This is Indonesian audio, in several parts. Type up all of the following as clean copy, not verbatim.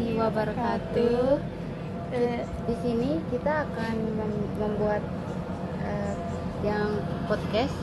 warahmatullahi wabarakatuh. Di sini kita akan membuat yang podcast.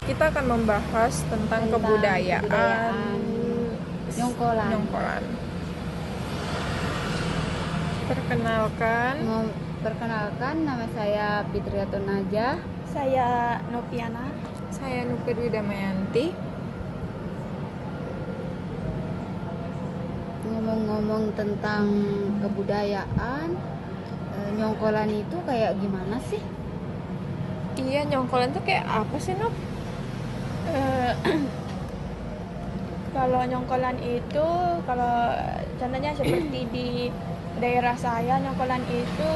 Kita akan membahas tentang kebudayaan Nyongkolan. Perkenalkan, nama saya Fitriatun Najah. Saya Noviana. Saya Nupir Widamayanti. Ngomong-ngomong tentang kebudayaan, Nyongkolan itu kayak gimana sih? Iya, Nyongkolan tuh kayak apa sih, Nop? Kalau Nyongkolan itu, kalau contohnya seperti di daerah saya, Nyongkolan itu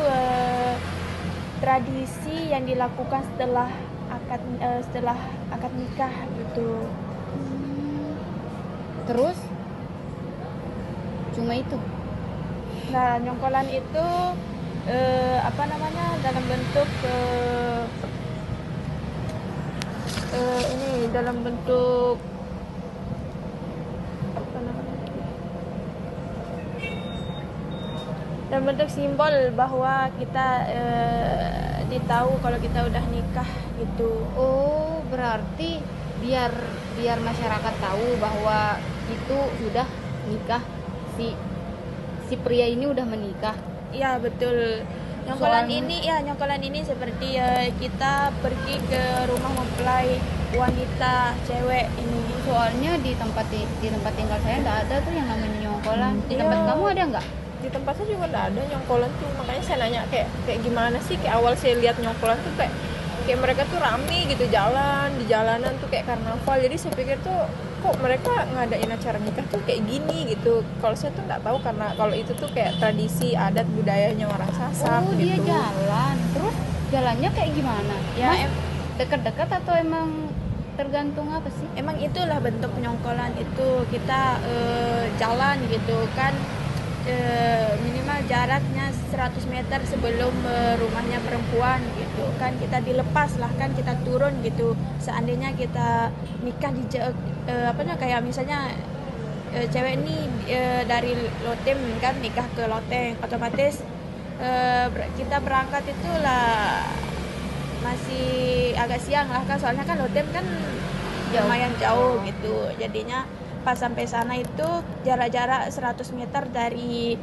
tradisi yang dilakukan setelah akad nikah gitu. Terus cuma itu? Nah, Nyongkolan itu dalam bentuk dalam bentuk dalam bentuk simbol bahwa kita ditahu kalau kita udah nikah gitu. Oh, berarti biar masyarakat tahu bahwa itu sudah nikah, si pria ini udah menikah. Iya, betul. Nyongkolan ini seperti kita pergi ke rumah mempelai wanita cewek ini. Soalnya di tempat tinggal saya nggak ada tuh yang namanya nyongkolan. Di tempat kamu ada nggak? Di tempat saya juga nggak ada Nyongkolan tuh, makanya saya nanya kayak gimana sih. Kayak awal saya lihat Nyongkolan tuh kayak mereka tuh rame gitu, di jalanan tuh kayak karnaval. Jadi saya pikir tuh kok mereka ngadain acara nikah tuh kayak gini gitu. Kalau saya tuh nggak tahu, karena kalau itu tuh kayak tradisi adat budayanya orang Sasak Oh, gitu. dia jalan. Terus jalannya kayak gimana? Ya, dekat-dekat atau emang tergantung apa sih? emang itulah bentuk Nyongkolan itu. Kita jalan gitu kan, minimal jaraknya 100 meter sebelum rumahnya perempuan gitu kan. Kita dilepas lah kan, kita turun gitu. Seandainya kita nikah di kayak misalnya cewek ini dari Lotem kan, nikah ke Loteng, otomatis kita berangkat itulah masih agak siang lah kan, soalnya kan Lotem kan lumayan jauh gitu. Jadinya pas sampai sana itu jarak 100 meter dari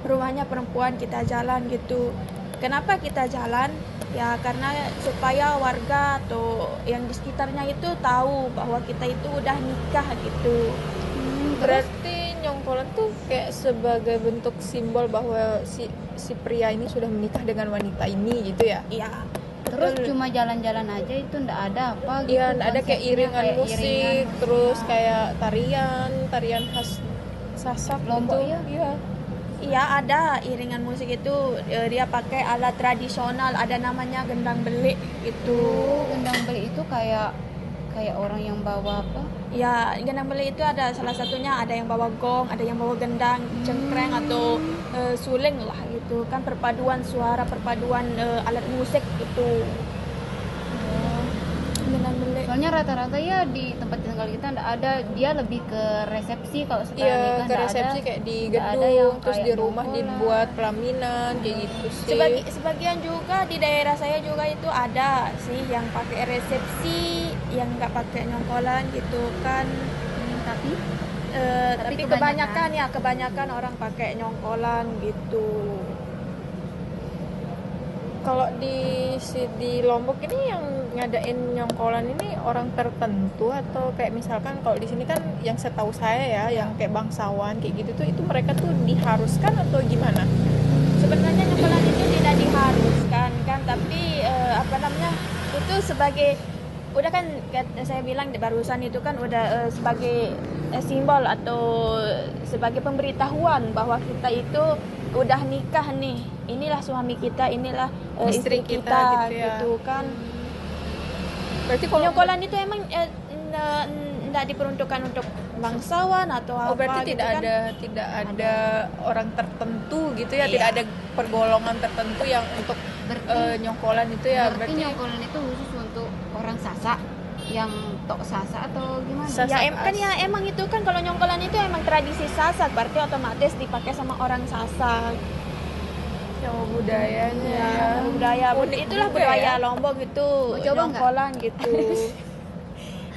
rumahnya perempuan kita jalan gitu. Kenapa kita jalan? Ya karena supaya warga atau yang di sekitarnya itu tahu bahwa kita itu udah nikah gitu. Berarti Nyongkolan tuh kayak sebagai bentuk simbol bahwa si pria ini sudah menikah dengan wanita ini gitu ya? Iya. Terus Betul. cuma jalan-jalan aja itu ndak ada apa gitu? Iya, ada kayak konsepnya, iringan kayak musik, iringan. terus kayak tarian khas Sasak Lombok gitu. ya? Iya. Iya, ada iringan musik itu. Dia pakai alat tradisional, ada namanya gendang belik gitu. Oh, gendang beli itu kayak orang yang bawa apa? Ya, gendang belik itu ada salah satunya, ada yang bawa gong, ada yang bawa gendang, cengkreng atau suling lah gitu kan, perpaduan suara, perpaduan alat musik gitu. Gendang belik. Soalnya rata-rata ya di tempat tinggal kita ndak ada, dia lebih ke resepsi. Kalau setelah Iya, nikah ke ndak resepsi ada, kayak di ndak ada gedung, yang terus kayak di rumah nyongkolan. dibuat pelaminan kayak gitu sih. Sebagian juga di daerah saya juga itu ada sih yang pakai resepsi, yang nggak pakai nyongkolan gitu kan. Tapi Tapi kebanyakan orang pakai nyongkolan gitu. Kalau di Lombok ini yang ngadain Nyongkolan ini orang tertentu, atau kayak misalkan kalau di sini kan yang setahu saya ya, yang kayak bangsawan kayak gitu tuh, itu mereka tuh diharuskan atau gimana? Sebenarnya nyongkolan itu tidak diharuskan kan, tapi itu sebagai, udah kan saya bilang barusan itu kan udah sebagai simbol atau sebagai pemberitahuan bahwa kita itu udah nikah nih, inilah suami kita, inilah istri kita gitu ya. gitu kan. Berarti kalau Nyongkolan itu emang tidak diperuntukkan untuk bangsawan atau apa. Oh, berarti gitu kan. tidak ada orang tertentu gitu ya, Iya. tidak ada pergolongan tertentu yang untuk Berarti Nyongkolan itu ya. Berarti nyongkolan itu khusus untuk orang Sasak. yang tok Sasak atau gimana? Sasak. Kan ya emang itu kan kalau nyongkolan itu emang tradisi Sasak, berarti otomatis dipakai sama orang Sasak. Yang budayanya Ya, budaya unik itulah juga budaya ya. Lombok gitu, Mau coba nggak? nyongkolan gitu.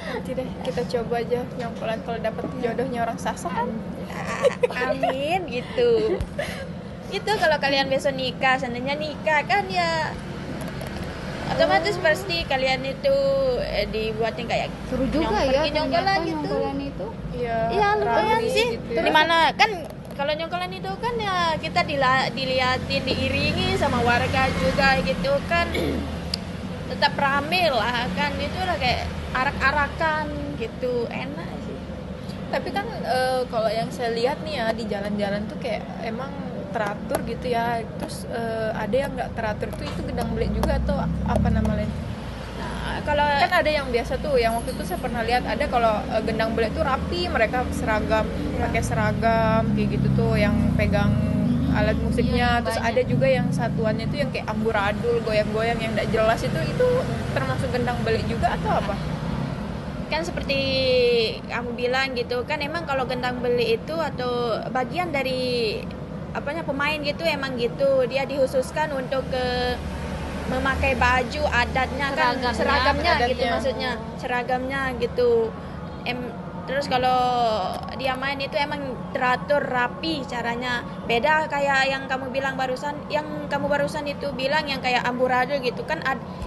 Nanti deh kita coba aja nyongkolan kalau dapat jodohnya orang Sasak kan. Amin gitu. Itu kalau kalian besok nikah, seandainya nikah kan ya otomatis pasti kalian itu dibuatin kayak Seru juga pergi ya nyongkolan ternyata gitu. nyongkolan itu. Iya. Iya lumayan rame sih. gitu ya. Dimana kan kalau nyongkolan itu kan ya kita diliatin, diiringi sama warga juga gitu kan. Tetap rame lah kan, itu lah kayak arak-arakan gitu, enak sih. Tapi kan kalau yang saya lihat nih ya di jalan-jalan tuh kayak emang teratur gitu ya. Terus ada yang nggak teratur tuh itu gendang belik juga atau apa namanya? Nah, kalau Kan ada yang biasa tuh, yang waktu itu saya pernah lihat ada kalau gendang belik tuh rapi, mereka seragam, pakai seragam kayak gitu tuh, yang pegang alat musiknya. Iya, Terus banyak. ada juga yang satuannya tuh yang kayak amburadul, goyang-goyang yang nggak jelas itu termasuk gendang belik juga atau apa? kan seperti kamu bilang gitu kan, emang kalau gendang beli itu atau bagian dari apanya pemain gitu emang gitu, dia dikhususkan untuk memakai baju adatnya kan, seragamnya gitu, adatnya. maksudnya seragamnya gitu. Terus kalau dia main itu emang teratur rapi caranya, beda kayak yang kamu bilang barusan, itu bilang yang kayak amburadul gitu kan,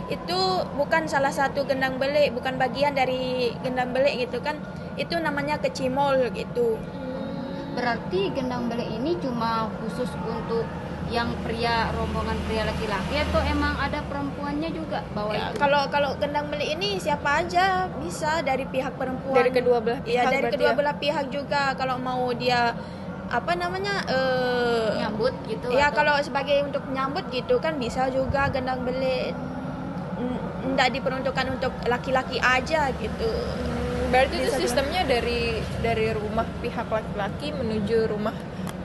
itu bukan salah satu gendang belik, bukan bagian dari gendang belik gitu kan, itu namanya kecimol gitu. Berarti gendang belik ini cuma khusus untuk yang pria, rombongan pria laki-laki atau emang ada perempuannya juga bawa Ya, itu? kalau gendang belik ini siapa aja bisa, dari pihak perempuan, Dari kedua belah pihak. ya dari berarti kedua ya? belah pihak juga. Kalau mau dia apa namanya Nyambut gitu? ya atau- kalau sebagai untuk menyambut gitu kan bisa juga gendang belik. Nggak diperuntukkan untuk laki-laki aja gitu. Berarti itu Bisa sistemnya dari rumah pihak laki-laki menuju rumah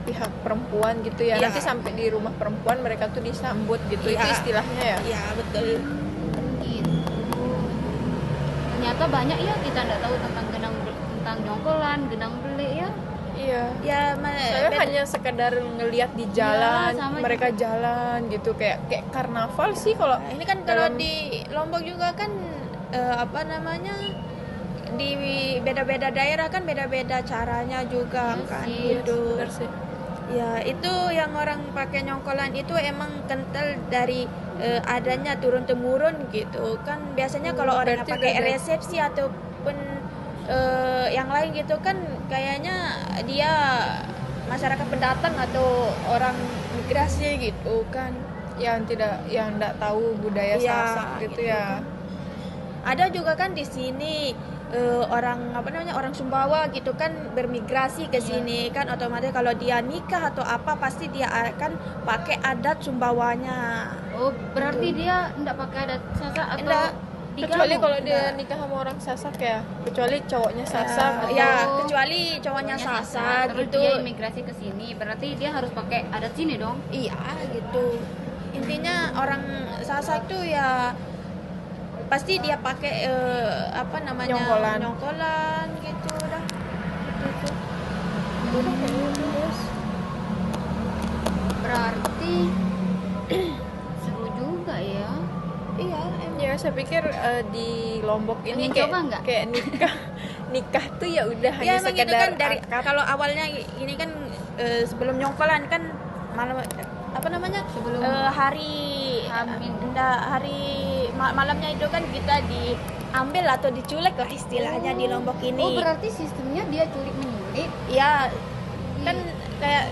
pihak perempuan gitu ya. Iya. Nanti sampai di rumah perempuan mereka tuh disambut gitu. Itu Iya. istilahnya ya. Ya betul. Gitu. Ternyata banyak ya kita nggak tahu tentang tentang nyongkolan, gendang belik ya. Iya. Ya Saya hanya sekedar ngelihat di jalan, sama mereka jalan gitu kayak karnaval sih kalau ini kan kalau dalam- di Lombok juga kan apa namanya, di beda-beda daerah kan beda-beda caranya juga Iya kan sih, gitu. benar sih. Ya itu yang orang pakai nyongkolan itu emang kental dari adanya turun temurun gitu kan. Biasanya kalau orang yang berarti pakai udah- resepsi ataupun yang lain gitu kan, kayaknya dia masyarakat pendatang atau orang migrasi gitu kan. yang enggak tahu budaya Iya, Sasak gitu gitu ya. Ada juga kan di sini orang apa namanya, orang Sumbawa gitu kan bermigrasi ke sini kan, otomatis kalau dia nikah atau apa pasti dia akan pakai adat Sumbawanya. Oh, berarti dia nggak pakai adat Sasak atau Nggak. Kecuali digabung? kalau dia nikah sama orang Sasak ya. Kecuali cowoknya Sasak atau Ya, kecuali cowoknya Pokoknya Sasak terus gitu. dia imigrasi ke sini, berarti dia harus pakai adat sini dong. Iya gitu. Intinya orang Sasak tuh ya pasti dia pakai apa namanya, Nyongkolan. gitu dah. Gitu. udah kayak gitu, terus. Berarti seru juga ya. Iya, Ya saya pikir di Lombok ini Pengen kayak coba nggak? kayak nikah tuh ya udah hanya ya emang itu sekedar kan dari akad. kalau awalnya ini kan sebelum nyongkolan kan malam apa namanya, Sebelum hari Amin. malamnya itu kan kita diambil atau diculik lah istilahnya di Lombok Oh, ini. berarti sistemnya dia culik menyulik. Ya kan kayak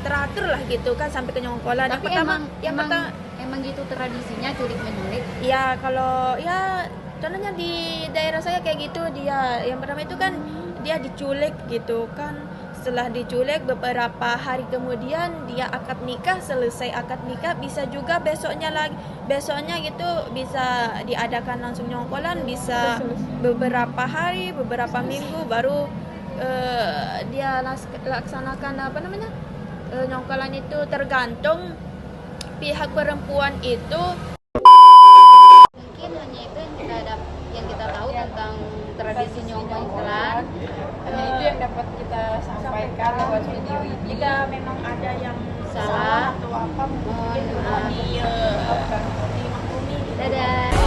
teratur lah gitu kan sampai ke nyongkolan. Tapi emang gitu tradisinya culik menyulik. Ya kalau ya contohnya di daerah saya kayak gitu, dia yang pertama itu kan dia diculik gitu kan. Setelah diculik beberapa hari kemudian dia akad nikah, selesai akad nikah bisa juga besoknya gitu bisa diadakan langsung nyongkolan, bisa beberapa hari, beberapa minggu baru dia laksanakan apa namanya, nyongkolan itu tergantung pihak perempuan itu. Mungkin hanya itu yang kita tahu tentang kan lewat video ini. Jika memang ada yang Salah. atau apa mungkin Mohon maaf. dimaklumi. Dadah.